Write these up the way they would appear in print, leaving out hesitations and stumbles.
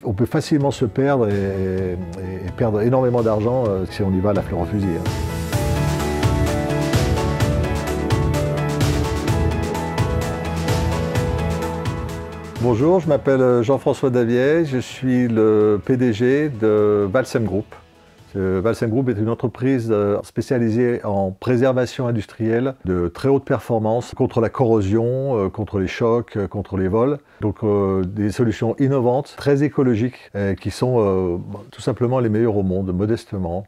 On peut facilement se perdre et perdre énormément d'argent si on y va à la fleur au fusil. Bonjour, je m'appelle Jean-François Davier, je suis le PDG de Valsem Group. Valsem Group est une entreprise spécialisée en préservation industrielle de très haute performance contre la corrosion, contre les chocs, contre les vols. Donc des solutions innovantes, très écologiques, qui sont tout simplement les meilleures au monde, modestement.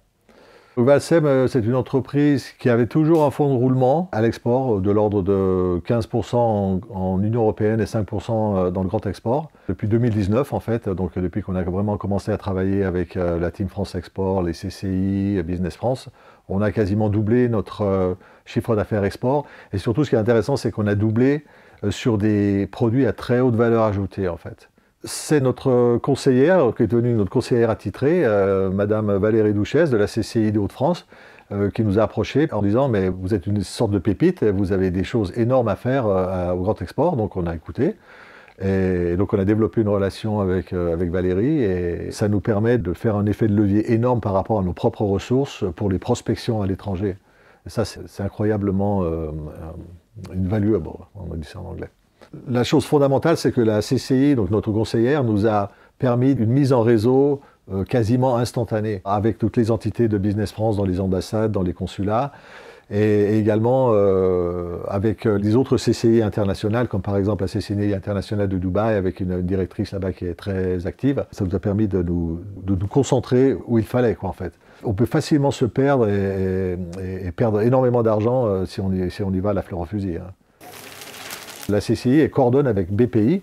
Valsem, c'est une entreprise qui avait toujours un fonds de roulement à l'export de l'ordre de 15% en Union européenne et 5% dans le grand export. Depuis 2019 en fait, donc depuis qu'on a vraiment commencé à travailler avec la Team France Export, les CCI, Business France, on a quasiment doublé notre chiffre d'affaires export. Et surtout ce qui est intéressant, c'est qu'on a doublé sur des produits à très haute valeur ajoutée en fait. C'est notre conseillère, qui est devenue notre conseillère attitrée, Madame Valérie Douchès de la CCI des Hauts-de-France, qui nous a approchés en disant « mais vous êtes une sorte de pépite, vous avez des choses énormes à faire au grand export », donc on a écouté. Et donc on a développé une relation avec Valérie et ça nous permet de faire un effet de levier énorme par rapport à nos propres ressources pour les prospections à l'étranger. Et ça c'est incroyablement invaluable, on dit ça en anglais. La chose fondamentale, c'est que la CCI, donc notre conseillère, nous a permis une mise en réseau quasiment instantanée avec toutes les entités de Business France dans les ambassades, dans les consulats et également avec les autres CCI internationales, comme par exemple la CCI internationale de Dubaï avec une directrice là-bas qui est très active. Ça nous a permis de nous concentrer où il fallait, quoi, en fait. On peut facilement se perdre et perdre énormément d'argent si on y va à la fleur au fusil. La CCI coordonne avec BPI,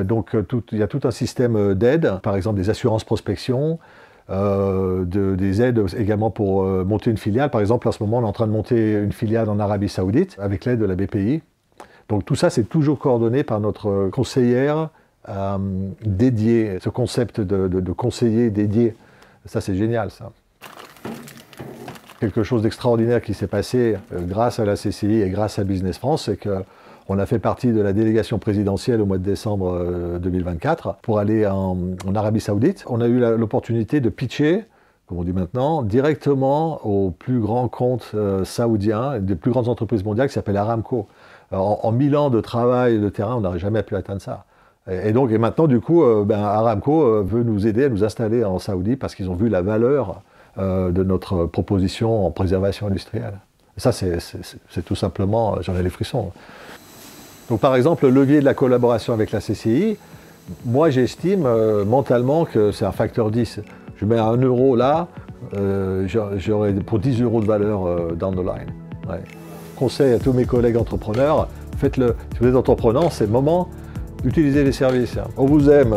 donc il y a tout un système d'aide, par exemple des assurances prospection, des aides également pour monter une filiale. Par exemple, en ce moment, on est en train de monter une filiale en Arabie Saoudite avec l'aide de la BPI. Donc tout ça, c'est toujours coordonné par notre conseillère dédiée. Ce concept de conseiller dédié, ça c'est génial, ça. Quelque chose d'extraordinaire qui s'est passé grâce à la CCI et grâce à Business France, c'est qu'on a fait partie de la délégation présidentielle au mois de décembre 2024 pour aller en Arabie Saoudite. On a eu l'opportunité de pitcher, comme on dit maintenant, directement aux plus grands comptes saoudiens, des plus grandes entreprises mondiales qui s'appellent Aramco. En 1000 ans de travail de terrain, on n'aurait jamais pu atteindre ça. Et maintenant, du coup, Aramco veut nous aider à nous installer en Saoudi parce qu'ils ont vu la valeur de notre proposition en préservation industrielle. Et ça, c'est tout simplement, j'en ai les frissons. Donc par exemple, le levier de la collaboration avec la CCI, moi j'estime mentalement que c'est un facteur 10. Je mets 1 euro là, j'aurai pour 10 euros de valeur down the line. Ouais. Conseil à tous mes collègues entrepreneurs, faites-le. Si vous êtes entrepreneur, c'est le moment d'utiliser les services. On vous aime.